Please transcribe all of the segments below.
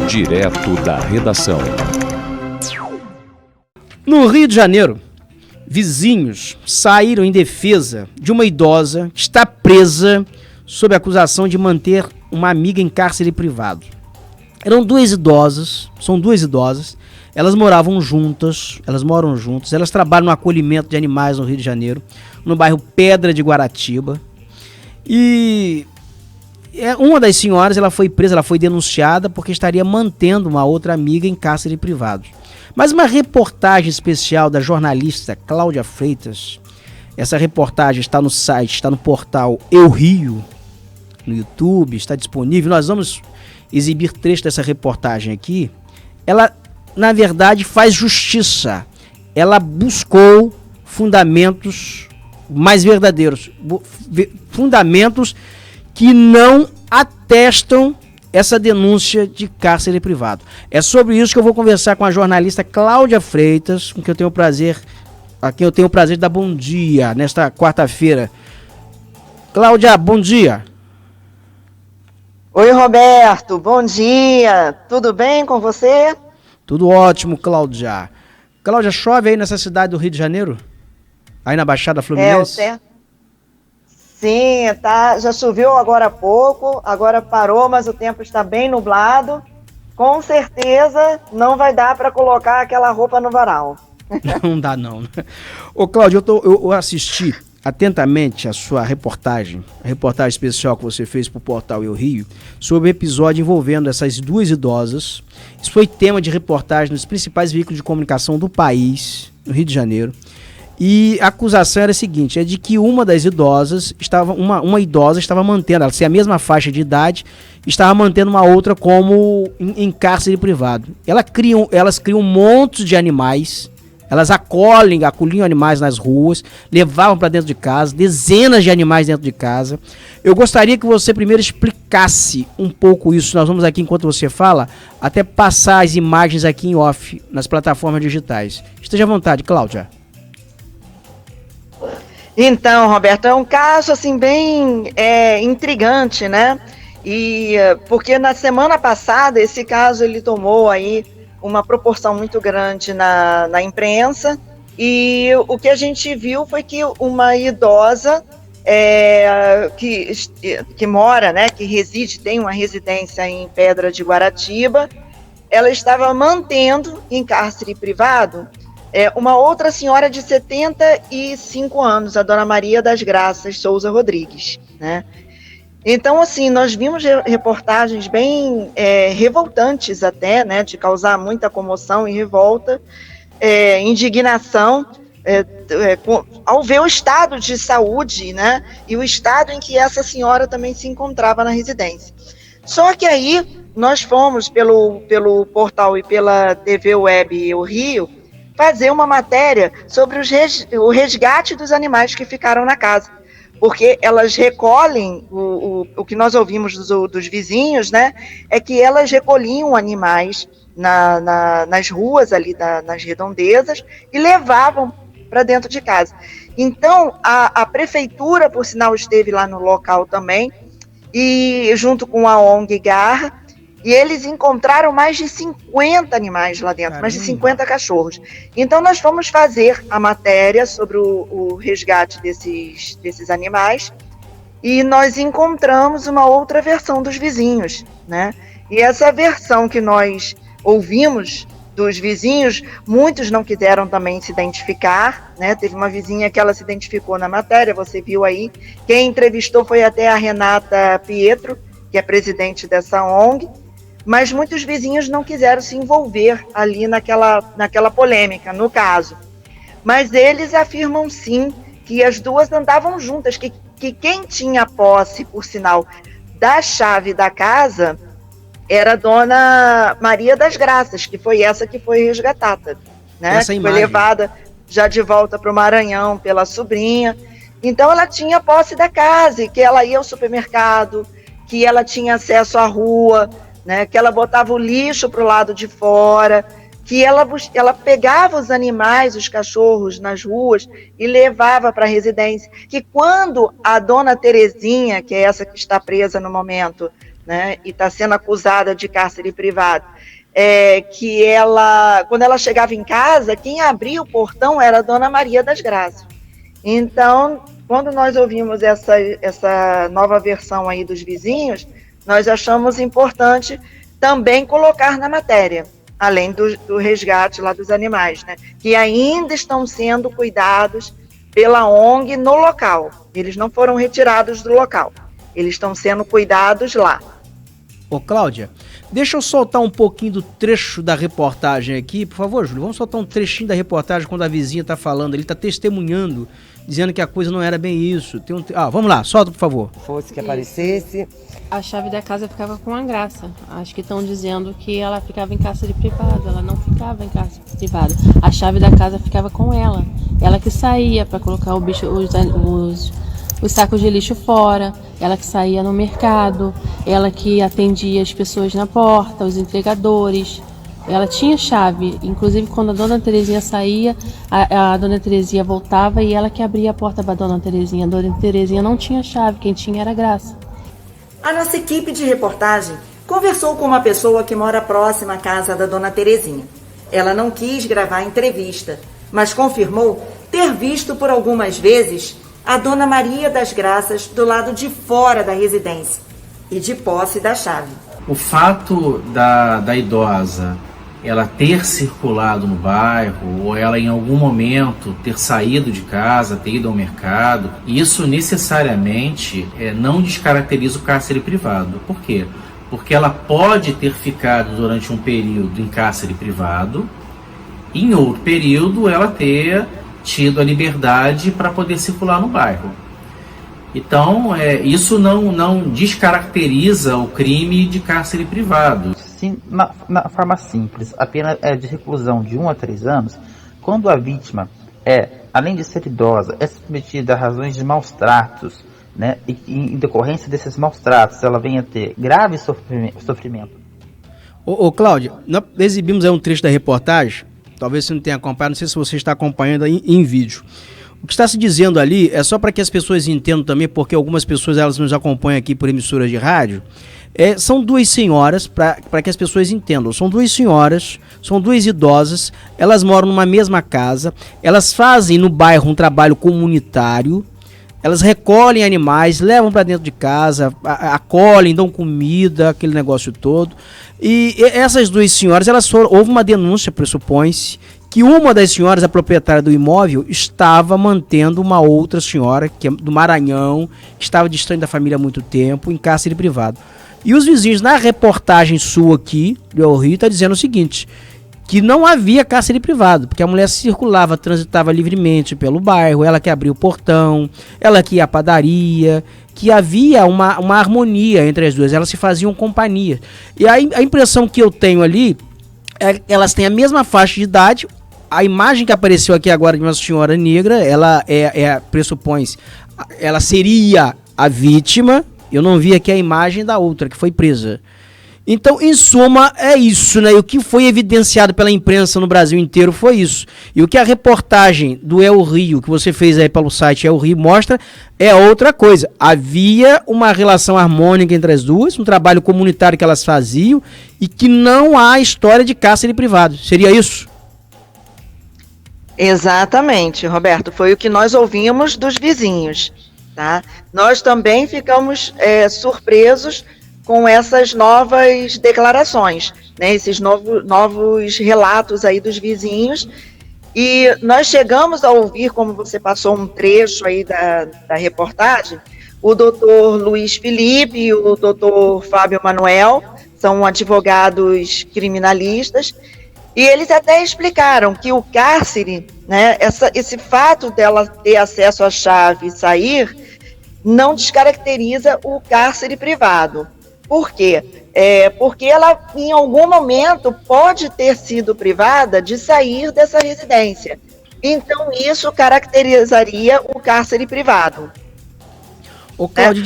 Direto da redação. No Rio de Janeiro, vizinhos saíram em defesa de uma idosa que está presa sob acusação de manter uma amiga em cárcere privado. São duas idosas, elas moram juntas, elas trabalham no acolhimento de animais no Rio de Janeiro, no bairro Pedra de Guaratiba. E uma das senhoras, ela foi presa, ela foi denunciada porque estaria mantendo uma outra amiga em cárcere privado. Mas uma reportagem especial da jornalista Cláudia Freitas, essa reportagem está no site, está no portal Eu Rio, no YouTube, está disponível. Nós vamos exibir trecho dessa reportagem aqui. Ela, na verdade, faz justiça. Ela buscou fundamentos mais verdadeiros, fundamentos que não atestam essa denúncia de cárcere privado. É sobre isso que eu vou conversar com a jornalista Cláudia Freitas, a quem eu tenho o prazer de dar bom dia nesta quarta-feira. Cláudia, bom dia. Oi, Roberto, bom dia. Tudo bem com você? Tudo ótimo, Cláudia. Cláudia, chove aí nessa cidade do Rio de Janeiro? Aí na Baixada Fluminense? Sim, tá, já choveu agora há pouco, agora parou, mas o tempo está bem nublado. Com certeza não vai dar para colocar aquela roupa no varal. Não dá não. Ô Cláudio, eu assisti atentamente a sua reportagem, a reportagem especial que você fez para o portal Eu Rio, sobre o episódio envolvendo essas duas idosas. Isso foi tema de reportagem nos principais veículos de comunicação do país, no Rio de Janeiro. E a acusação era a seguinte, é de que uma das idosas, uma idosa estava mantendo, ela tinha a mesma faixa de idade, estava mantendo uma outra como em cárcere privado. Elas criam um monte de animais, elas acolhiam animais nas ruas, levavam para dentro de casa, dezenas de animais dentro de casa. Eu gostaria que você primeiro explicasse um pouco isso. Nós vamos aqui, enquanto você fala, até passar as imagens aqui em off, nas plataformas digitais. Esteja à vontade, Cláudia. Então, Roberto, é um caso assim bem intrigante, né? E porque na semana passada esse caso ele tomou aí uma proporção muito grande na imprensa, e o que a gente viu foi que uma idosa que mora, né, que reside, tem uma residência em Pedra de Guaratiba, ela estava mantendo em cárcere privado uma outra senhora de 75 anos, a Dona Maria das Graças Souza Rodrigues, né? Então, assim, nós vimos reportagens bem revoltantes até, né, de causar muita comoção e revolta, indignação, ao ver o estado de saúde, né, e o estado em que essa senhora também se encontrava na residência. Só que aí nós fomos pelo portal e pela TV Web O Rio fazer uma matéria sobre o resgate dos animais que ficaram na casa, porque elas recolhem, o que nós ouvimos dos vizinhos, né, é que elas recolhiam animais nas ruas ali, nas redondezas, e levavam para dentro de casa. Então, a prefeitura, por sinal, esteve lá no local também, e junto com a ONG Garra, e eles encontraram mais de 50 animais lá dentro, mais de 50 cachorros. Então nós fomos fazer a matéria sobre o resgate desses animais, e nós encontramos uma outra versão dos vizinhos, né? E essa versão que nós ouvimos dos vizinhos, muitos não quiseram também se identificar, né? Teve uma vizinha que ela se identificou na matéria, você viu aí. Quem entrevistou foi até a Renata Pietro, que é presidente dessa ONG, mas muitos vizinhos não quiseram se envolver ali naquela polêmica, no caso. Mas eles afirmam sim que as duas andavam juntas, que quem tinha posse, por sinal, da chave da casa era a Dona Maria das Graças, que foi essa que foi resgatada, né? Que foi levada já de volta para o Maranhão pela sobrinha. Então ela tinha posse da casa, e que ela ia ao supermercado, que ela tinha acesso à rua, né, que ela botava o lixo para o lado de fora, que ela pegava os animais, os cachorros nas ruas e levava para a residência. Que quando a Dona Terezinha, que é essa que está presa no momento, né, e está sendo acusada de cárcere privado, que quando ela chegava em casa, quem abria o portão era a Dona Maria das Graças. Então, quando nós ouvimos essa nova versão aí dos vizinhos, nós achamos importante também colocar na matéria, além do resgate lá dos animais, né, que ainda estão sendo cuidados pela ONG no local. Eles não foram retirados do local, eles estão sendo cuidados lá. Ô Cláudia, deixa eu soltar um pouquinho do trecho da reportagem aqui, por favor, Júlio, vamos soltar um trechinho da reportagem quando a vizinha está falando, ele está testemunhando, dizendo que a coisa não era bem isso. Vamos lá, solta, por favor. Fosse que aparecesse. A chave da casa ficava com a Graça. Acho que estão dizendo que ela ficava em cárcere privado. Ela não ficava em cárcere privado. A chave da casa ficava com ela. Ela que saía para colocar os sacos de lixo fora. Ela que saía no mercado. Ela que atendia as pessoas na porta, os entregadores. Ela tinha chave. Inclusive, quando a Dona Terezinha saía, a Dona Terezinha voltava e ela que abria a porta para a Dona Terezinha. A Dona Terezinha não tinha chave. Quem tinha era a Graça. A nossa equipe de reportagem conversou com uma pessoa que mora próxima à casa da Dona Terezinha. Ela não quis gravar a entrevista, mas confirmou ter visto por algumas vezes a Dona Maria das Graças do lado de fora da residência e de posse da chave. O fato da idosa ela ter circulado no bairro ou ela em algum momento ter saído de casa, ter ido ao mercado, isso necessariamente não descaracteriza o cárcere privado. Por quê? Porque ela pode ter ficado durante um período em cárcere privado e em outro período ela ter tido a liberdade para poder circular no bairro. Então, isso não descaracteriza o crime de cárcere privado. Sim, na forma simples, a pena é de reclusão de 1 a 3 anos, quando a vítima além de ser idosa, é submetida a razões de maus tratos, né, e em decorrência desses maus tratos, ela venha a ter grave sofrimento. Ô Cláudia, nós exibimos aí um trecho da reportagem, talvez você não tenha acompanhado, não sei se você está acompanhando aí em vídeo. O que está se dizendo ali é só para que as pessoas entendam também, porque algumas pessoas elas nos acompanham aqui por emissoras de rádio. São duas senhoras, para que as pessoas entendam, são duas senhoras, são duas idosas, elas moram numa mesma casa, elas fazem no bairro um trabalho comunitário, elas recolhem animais, levam para dentro de casa, acolhem, dão comida, aquele negócio todo. E essas duas senhoras, houve uma denúncia, pressupõe-se, que uma das senhoras, a proprietária do imóvel, estava mantendo uma outra senhora, que é do Maranhão, que estava distante da família há muito tempo, em cárcere privado. E os vizinhos, na reportagem sua aqui, do El Rio, está dizendo o seguinte, que não havia cárcere privado, porque a mulher circulava, transitava livremente pelo bairro, ela que abria o portão, ela que ia à padaria, que havia uma harmonia entre as duas, elas se faziam companhia. E a impressão que eu tenho ali é que elas têm a mesma faixa de idade. A imagem que apareceu aqui agora de uma senhora negra, ela pressupõe-se, ela seria a vítima. Eu não vi aqui a imagem da outra que foi presa. Então, em suma, é isso, né? E o que foi evidenciado pela imprensa no Brasil inteiro foi isso. E o que a reportagem do El Rio, que você fez aí pelo site El Rio, mostra é outra coisa. Havia uma relação harmônica entre as duas, um trabalho comunitário que elas faziam e que não há história de cárcere privado. Seria isso? Exatamente, Roberto. Foi o que nós ouvimos dos vizinhos. Tá? Nós também ficamos surpresos com essas novas declarações, né? Esses novos relatos aí dos vizinhos, e nós chegamos a ouvir, como você passou um trecho aí da reportagem, o doutor Luiz Felipe e o doutor Fábio Manuel, são advogados criminalistas, e eles até explicaram que o cárcere, né, esse fato dela ter acesso à chave e sair, não descaracteriza o cárcere privado. Por quê? Porque ela, em algum momento, pode ter sido privada de sair dessa residência. Então, isso caracterizaria o cárcere privado.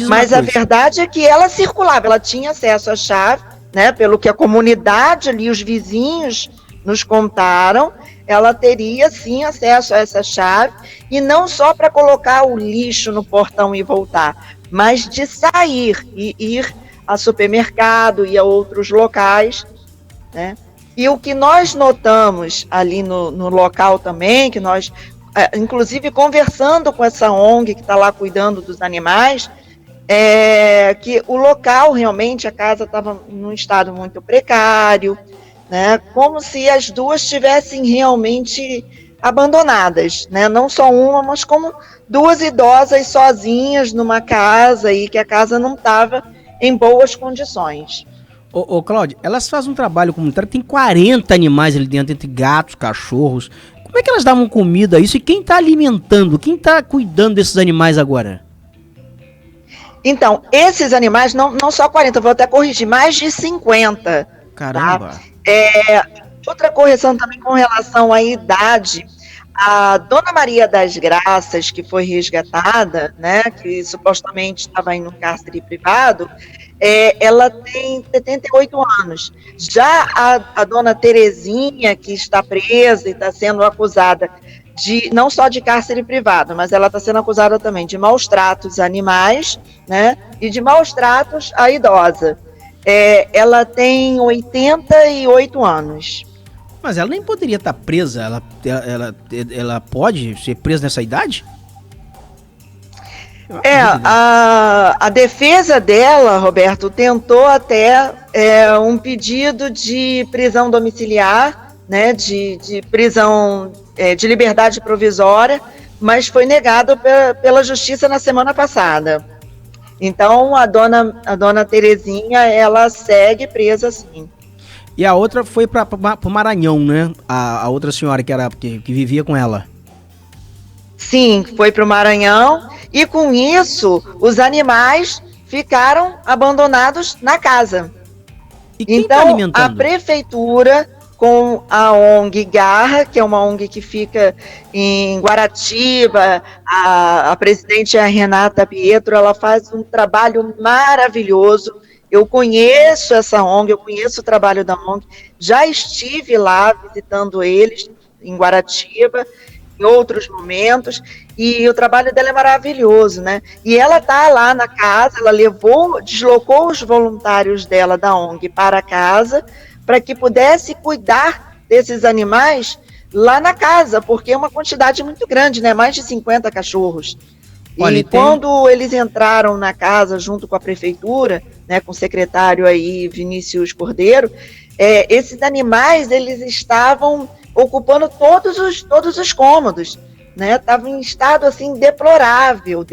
Mas a verdade é que ela circulava, ela tinha acesso à chave, né, pelo que a comunidade ali, os vizinhos nos contaram, ela teria sim acesso a essa chave, e não só para colocar o lixo no portão e voltar, mas de sair e ir a supermercado e a outros locais, né? E o que nós notamos ali no local também, que nós, inclusive conversando com essa ONG que está lá cuidando dos animais, é que o local realmente, a casa estava num estado muito precário, né? Como se as duas estivessem realmente abandonadas, né? Não só uma, mas como duas idosas sozinhas numa casa e que a casa não estava em boas condições. Ô Cláudia, elas fazem um trabalho comunitário, tem 40 animais ali dentro, entre gatos, cachorros. Como é que elas davam comida a isso? E quem está alimentando, quem está cuidando desses animais agora? Então, esses animais, não só 40, vou até corrigir, mais de 50. Caramba! Tá? Outra correção também com relação à idade, a Dona Maria das Graças, que foi resgatada, né, que supostamente estava em um cárcere privado, ela tem 78 anos. Já a Dona Terezinha, que está presa e está sendo acusada não só de cárcere privado, mas ela está sendo acusada também de maus tratos a animais, né, e de maus tratos à idosa. Ela tem 88 anos. Mas ela nem poderia estar presa, ela pode ser presa nessa idade? A defesa dela, Roberto, tentou até um pedido de prisão domiciliar, né, de prisão de liberdade provisória, mas foi negado pela justiça na semana passada. Então, a dona Terezinha, ela segue presa, sim. E a outra foi para o Maranhão, né? A outra senhora que vivia com ela. Sim, foi para o Maranhão. E com isso, os animais ficaram abandonados na casa. E quem então, tá alimentando? A prefeitura, com a ONG Garra, que é uma ONG que fica em Guaratiba, a presidente é a Renata Pietro, ela faz um trabalho maravilhoso. Eu conheço essa ONG, eu conheço o trabalho da ONG, já estive lá visitando eles em Guaratiba, em outros momentos, e o trabalho dela é maravilhoso, né? E ela está lá na casa, ela deslocou os voluntários dela da ONG para a casa, para que pudesse cuidar desses animais lá na casa, porque é uma quantidade muito grande, né? Mais de 50 cachorros. Olha, quando eles entraram na casa junto com a prefeitura, né, com o secretário aí, Vinícius Cordeiro, esses animais, eles estavam ocupando todos os cômodos, né? Estavam em estado, assim, deplorável.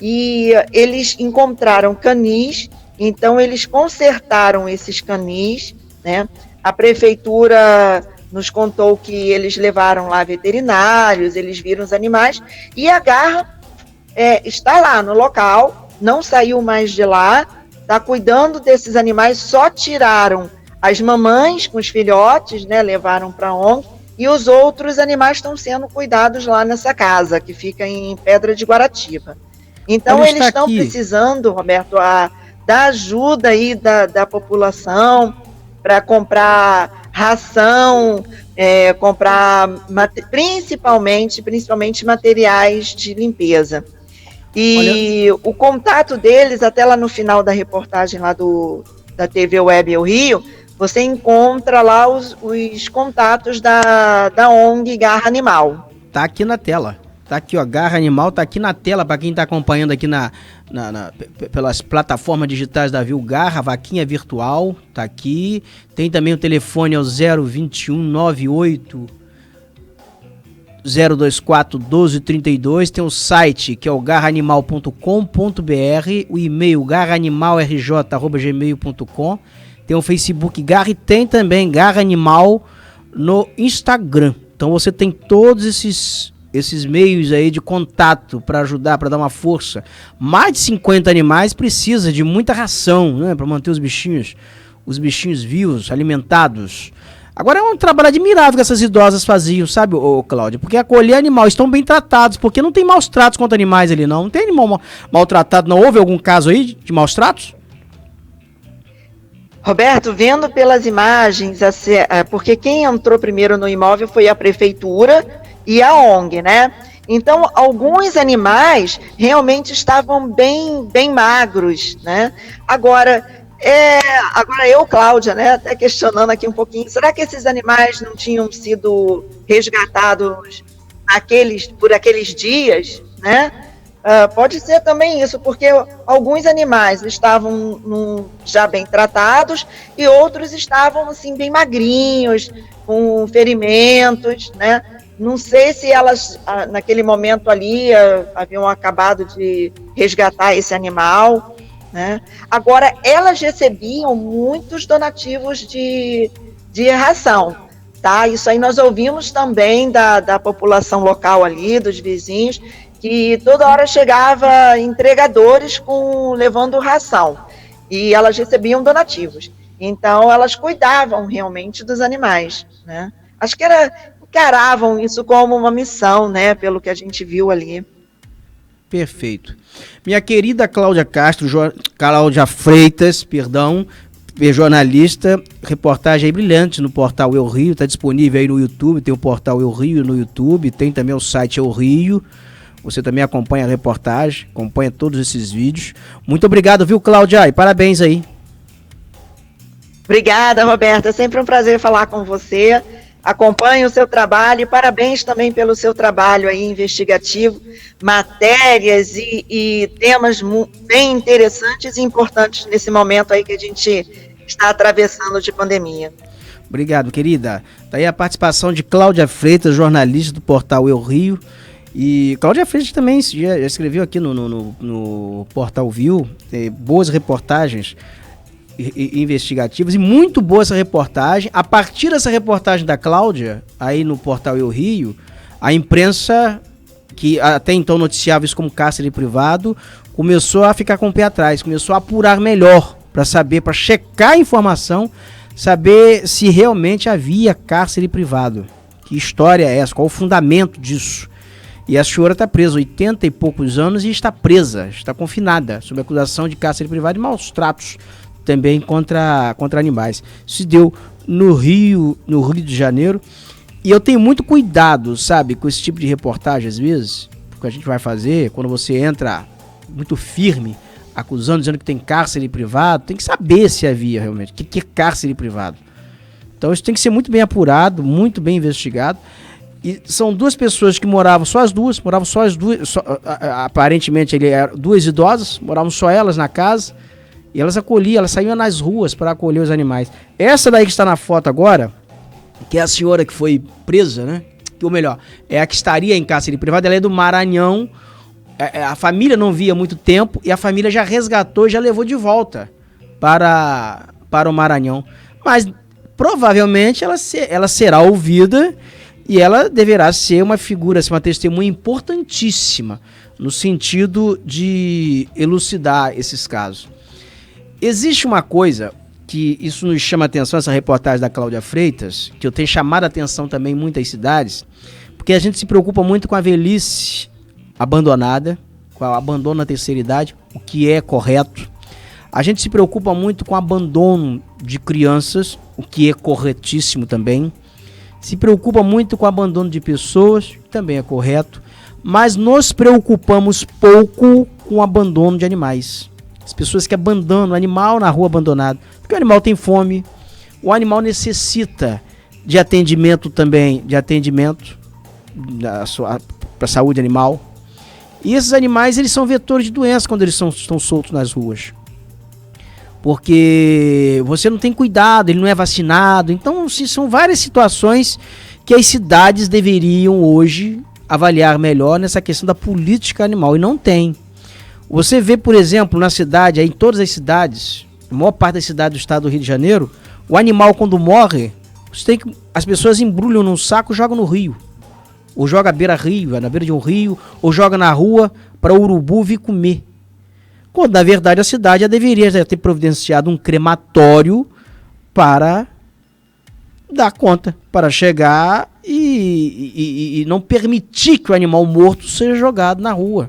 E eles encontraram canis, então eles consertaram esses canis, né? A prefeitura nos contou que eles levaram lá veterinários, eles viram os animais, e a Garra está lá no local, não saiu mais de lá, está cuidando desses animais, só tiraram as mamães com os filhotes, né, levaram para a ONG, e os outros animais estão sendo cuidados lá nessa casa, que fica em Pedra de Guaratiba. Então, eles estão precisando, Roberto, da ajuda aí da população para comprar ração, comprar principalmente materiais de limpeza. E o contato deles, até lá no final da reportagem lá da TV Web El Rio, você encontra lá os contatos da ONG Garra Animal. Tá aqui na tela. Tá aqui, ó, Garra Animal, tá aqui na tela para quem tá acompanhando aqui pelas plataformas digitais da Viu Garra, vaquinha virtual, tá aqui. Tem também o telefone, é o 021 98 024 1232, tem o site que é o garraanimal.com.br, o e-mail garraanimalrj@gmail.com, tem o Facebook Garra e tem também Garra Animal no Instagram. Então você tem todos esses meios aí de contato para ajudar, para dar uma força. Mais de 50 animais precisa de muita ração, né, para manter os bichinhos vivos, alimentados. Agora é um trabalho admirável que essas idosas faziam, sabe, Cláudia? Porque acolher animais, estão bem tratados, porque não tem maus tratos contra animais ali, não. Não tem animal maltratado, não? Houve algum caso aí de maus tratos? Roberto, vendo pelas imagens, porque quem entrou primeiro no imóvel foi a prefeitura e a ONG, né? Então, alguns animais realmente estavam bem magros, né? Agora eu, Cláudia, né, até questionando aqui um pouquinho, será que esses animais não tinham sido resgatados por aqueles dias, né? Pode ser também isso, porque alguns animais estavam já bem tratados e outros estavam assim bem magrinhos, com ferimentos, né? Não sei se elas, naquele momento ali, haviam acabado de resgatar esse animal, né? Agora, elas recebiam muitos donativos de ração, tá? Isso aí nós ouvimos também da população local ali, dos vizinhos, que toda hora chegava entregadores levando ração, e elas recebiam donativos. Então, elas cuidavam realmente dos animais, né? Acho que encaravam isso como uma missão, né? Pelo que a gente viu ali. Perfeito. Minha querida Cláudia Freitas, jornalista, reportagem aí brilhante no portal Eu Rio, está disponível aí no YouTube, tem o portal Eu Rio no YouTube, tem também o site Eu Rio. Você também acompanha a reportagem, acompanha todos esses vídeos. Muito obrigado, viu, Cláudia? E parabéns aí. Obrigada, Roberta. É sempre um prazer falar com você. Acompanhe o seu trabalho e parabéns também pelo seu trabalho aí investigativo, matérias e temas bem interessantes e importantes nesse momento aí que a gente está atravessando de pandemia. Obrigado, querida. Daí a participação de Cláudia Freitas, jornalista do portal Eu Rio. E Cláudia Freitas também já escreveu aqui no portal Viu, boas reportagens investigativas e muito boa essa reportagem. A partir dessa reportagem da Cláudia, aí no portal Eu Rio, a imprensa, que até então noticiava isso como cárcere privado, começou a ficar com o pé atrás, começou a apurar melhor para saber, para checar a informação, saber se realmente havia cárcere privado. Que história é essa? Qual o fundamento disso? E a senhora está presa, 80 e poucos anos, e está presa, está confinada, sob acusação de cárcere privado e maus tratos também contra animais. Isso se deu no Rio de Janeiro. E eu tenho muito cuidado, sabe, com esse tipo de reportagem, às vezes, porque a gente vai fazer, quando você entra muito firme, acusando, dizendo que tem cárcere privado, tem que saber se havia realmente, o que é cárcere privado. Então isso tem que ser muito bem apurado, muito bem investigado. E são duas pessoas que moravam só as duas, aparentemente eram duas idosas, moravam só elas na casa, e elas acolhiam, elas saíam nas ruas para acolher os animais. Essa daí que está na foto agora, que é a senhora que foi presa, né? Ou melhor, é a que estaria em cárcere privado, ela é do Maranhão. A família não via há muito tempo e a família já resgatou e já levou de volta para o Maranhão. Mas provavelmente ela será ouvida e ela deverá ser uma figura, uma testemunha importantíssima no sentido de elucidar esses casos. Existe uma coisa que isso nos chama a atenção, essa reportagem da Cláudia Freitas, que eu tenho chamado a atenção também em muitas cidades, porque a gente se preocupa muito com a velhice abandonada, com o abandono na terceira idade, o que é correto. A gente se preocupa muito com o abandono de crianças, o que é corretíssimo também. Se preocupa muito com o abandono de pessoas, também é correto. Mas nos preocupamos pouco com o abandono de animais. As pessoas que abandonam o animal na rua abandonado, porque o animal tem fome, o animal necessita de atendimento também, para a saúde animal. E esses animais, eles são vetores de doença quando eles estão soltos nas ruas. Porque você não tem cuidado, ele não é vacinado. Então, são várias situações que as cidades deveriam hoje avaliar melhor nessa questão da política animal. E não tem. Você vê, por exemplo, na cidade, em todas as cidades, a maior parte das cidades do estado do Rio de Janeiro, o animal quando morre, as pessoas embrulham num saco e jogam no rio. Ou joga à beira-rio, na beira de um rio, ou joga na rua para o urubu vir comer. Quando, na verdade, a cidade já deveria ter providenciado um crematório para dar conta, para chegar e não permitir que o animal morto seja jogado na rua.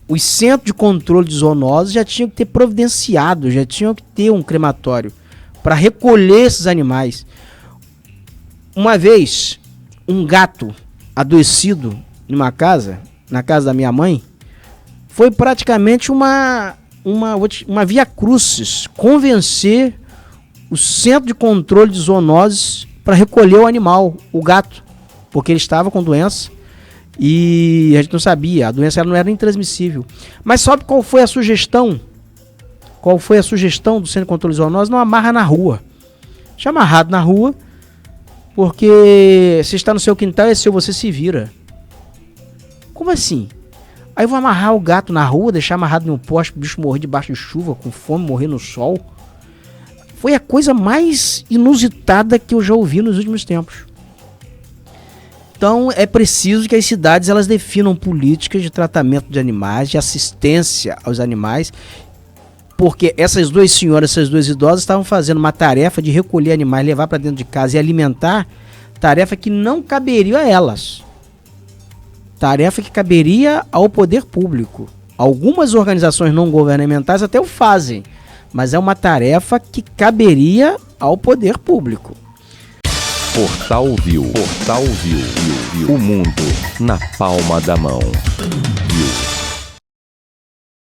Os centros de controle de zoonoses já tinham que ter providenciado, já tinham que ter um crematório para recolher esses animais. Uma vez, um gato adoecido numa casa, na casa da minha mãe, foi praticamente uma via crucis, convencer o Centro de Controle de Zoonoses para recolher o animal, o gato, porque ele estava com doença e a gente não sabia, a doença não era nem transmissível. Mas sabe qual foi a sugestão? Qual foi a sugestão do Centro de Controle de Zoonoses? Não amarra na rua. Deixa amarrado na rua, porque se está no seu quintal, é seu, você se vira. Como assim? Aí eu vou amarrar o gato na rua, deixar amarrado em um poste, o bicho morrer debaixo de chuva, com fome, morrer no sol. Foi a coisa mais inusitada que eu já ouvi nos últimos tempos. Então é preciso que as cidades elas definam políticas de tratamento de animais, de assistência aos animais, porque essas duas senhoras, essas duas idosas estavam fazendo uma tarefa de recolher animais, levar para dentro de casa e alimentar, tarefa que não caberia a elas. Tarefa que caberia ao poder público. Algumas organizações não governamentais até o fazem, mas é uma tarefa que caberia ao poder público. Portal View. O mundo na palma da mão.